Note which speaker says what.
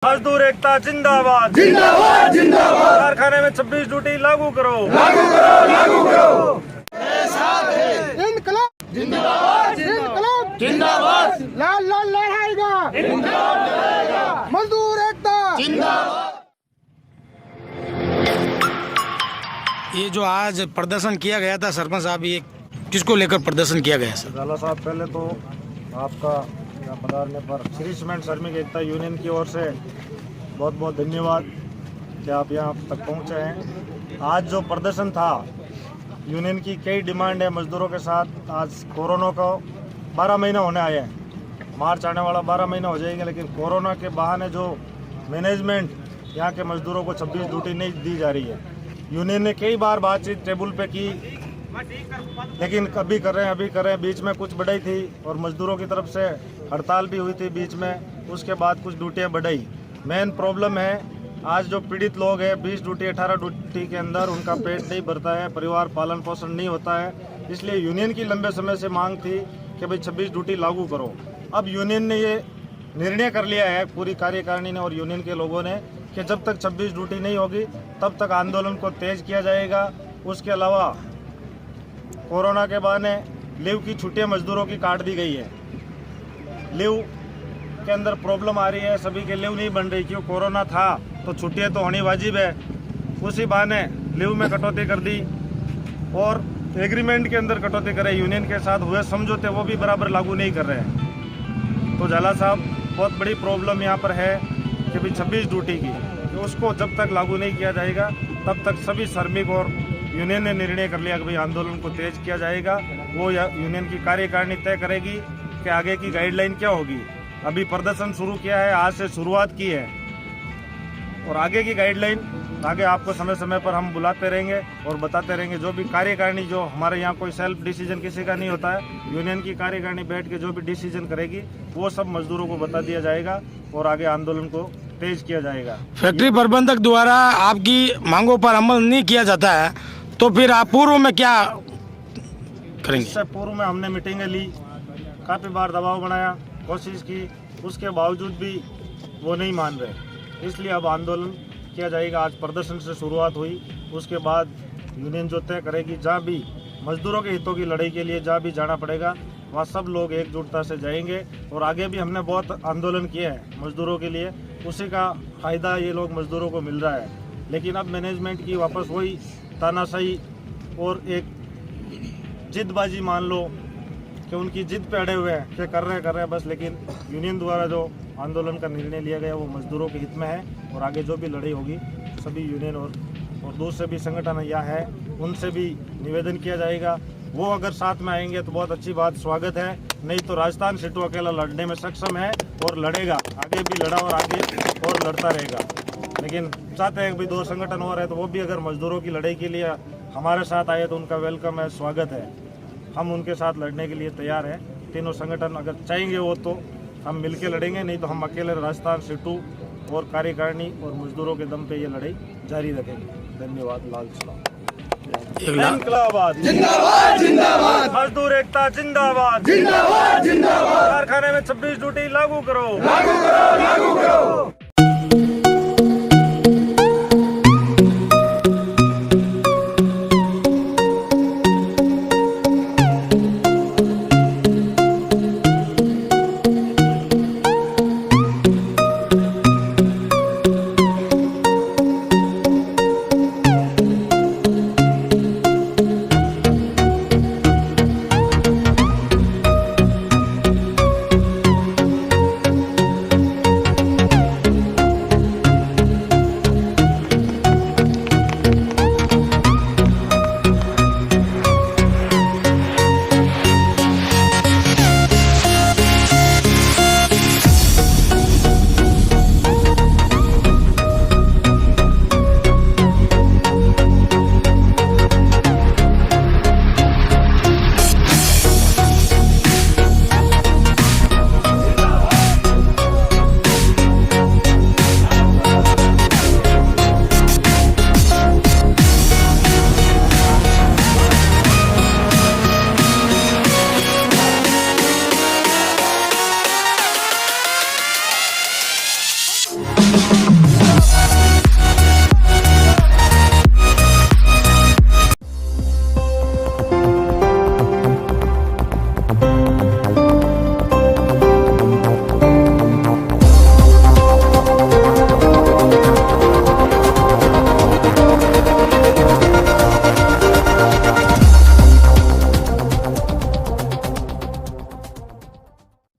Speaker 1: मजदूर एकता जिंदाबाद
Speaker 2: जिंदाबाद जिंदाबाद।
Speaker 1: कारखाने में 26 ड्यूटी लागू करो।
Speaker 2: लागू करो लागू करो।
Speaker 3: इनकलाब
Speaker 2: जिंदाबाद
Speaker 3: इनकलाब
Speaker 2: जिंदाबाद।
Speaker 3: लाल लाल लहराएगा मजदूर एकता
Speaker 2: जिंदाबाद।
Speaker 4: ये जो आज प्रदर्शन किया गया था सरपंच साहब, ये किसको लेकर प्रदर्शन किया गया सर?
Speaker 1: झाला साहब, पहले तो आपका यहाँ पधारने पर श्री सीमेंट श्रमिक एकता यूनियन की ओर से बहुत बहुत धन्यवाद कि आप यहाँ तक पहुँचे हैं। आज जो प्रदर्शन था, यूनियन की कई डिमांड है मजदूरों के साथ। आज कोरोना को 12 महीना होने आए हैं, मार्च आने वाला 12 महीना हो जाएंगे, लेकिन कोरोना के बहाने जो मैनेजमेंट यहाँ के मजदूरों को 26 ड्यूटी नहीं दी जा रही है। यूनियन ने कई बार बातचीत टेबल पे की, लेकिन कभी कर रहे हैं अभी कर रहे हैं। बीच में कुछ बढ़ाई थी और मजदूरों की तरफ से हड़ताल भी हुई थी बीच में, उसके बाद कुछ ड्यूटियाँ बढ़ाई। मेन प्रॉब्लम है आज जो पीड़ित लोग हैं, 20 ड्यूटी 18 ड्यूटी के अंदर उनका पेट नहीं भरता है, परिवार पालन पोषण नहीं होता है। इसलिए यूनियन की लंबे समय से मांग थी कि भाई 26 ड्यूटी लागू करो। अब यूनियन ने ये निर्णय कर लिया है, पूरी कार्यकारिणी ने और यूनियन के लोगों ने, कि जब तक 26 ड्यूटी नहीं होगी तब तक आंदोलन को तेज किया जाएगा। उसके अलावा कोरोना के बहाने लीव की छुट्टियां मजदूरों की काट दी गई है। लीव के अंदर प्रॉब्लम आ रही है, सभी के लीव नहीं बन रही। क्यों? कोरोना था तो छुट्टियां तो होनी वाजिब है, उसी बहाने लीव में कटौती कर दी और एग्रीमेंट के अंदर कटौती करे। यूनियन के साथ हुए समझौते वो भी बराबर लागू नहीं कर रहे हैं। तो झाला साहब, बहुत बड़ी प्रॉब्लम यहाँ पर है कि भाई 26 ड्यूटी की, तो उसको जब तक लागू नहीं किया जाएगा तब तक सभी श्रमिक और यूनियन ने निर्णय कर लिया कि भाई आंदोलन को तेज किया जाएगा। वो यूनियन की कार्यकारिणी तय करेगी कि आगे की गाइडलाइन क्या होगी। अभी प्रदर्शन शुरू किया है, आज से शुरुआत की है और आगे की गाइडलाइन आगे आपको समय समय पर हम बुलाते रहेंगे और बताते रहेंगे। जो भी कार्यकारिणी, जो हमारे यहाँ कोई सेल्फ डिसीजन किसी का नहीं होता है, यूनियन की कार्यकारिणी बैठ के जो भी डिसीजन करेगी वो सब मजदूरों को बता दिया जाएगा और आगे आंदोलन को तेज किया जाएगा।
Speaker 4: फैक्ट्री प्रबंधक द्वारा आपकी मांगों पर अमल नहीं किया जाता है तो फिर आप पूर्व में क्या करेंगे?
Speaker 1: इससे पूर्व में हमने मीटिंगें ली, काफ़ी बार दबाव बनाया, कोशिश की, उसके बावजूद भी वो नहीं मान रहे। इसलिए अब आंदोलन किया जाएगा। आज प्रदर्शन से शुरुआत हुई, उसके बाद यूनियन जो तय करेगी, जहाँ भी मजदूरों के हितों की लड़ाई के लिए जहाँ भी जाना पड़ेगा वहाँ सब लोग एकजुटता से जाएंगे। और आगे भी हमने बहुत आंदोलन किए हैं मजदूरों के लिए, उसी का फ़ायदा ये लोग मजदूरों को मिल रहा है। लेकिन अब मैनेजमेंट की वापस वही तानाशाही और एक जिद्दबाजी मान लो कि उनकी जिद पे अड़े हुए हैं कि कर रहे हैं बस। लेकिन यूनियन द्वारा जो आंदोलन का निर्णय लिया गया वो मजदूरों के हित में है और आगे जो भी लड़ाई होगी सभी यूनियन और दूसरे भी संगठन यहाँ है उनसे भी निवेदन किया जाएगा। वो अगर साथ में आएंगे तो बहुत अच्छी बात, स्वागत है। नहीं तो राजस्थान सिटू अकेला लड़ने में सक्षम है और लड़ेगा, आगे भी लड़ा और आगे और लड़ता रहेगा। लेकिन चाहते हैं कि 2 संगठन और है तो वो भी अगर मजदूरों की लड़ाई के लिए हमारे साथ आए तो उनका वेलकम है, स्वागत है। हम उनके साथ लड़ने के लिए तैयार हैं। तीनों संगठन अगर चाहेंगे वो तो हम मिलके लड़ेंगे, नहीं तो हम अकेले राजस्थान सिटू और कार्यकारिणी और मजदूरों के दम पे ये लड़ाई जारी रखेंगे। धन्यवाद। लाल सलाम। इनकलाबाद
Speaker 2: जिंदाबाद जिंदाबाद।
Speaker 1: मजदूर एकता जिंदाबाद
Speaker 2: जिंदाबाद जिंदाबाद।
Speaker 1: कारखाने में 26 ड्यूटी लागू करो।
Speaker 2: लागू करो लागू करो।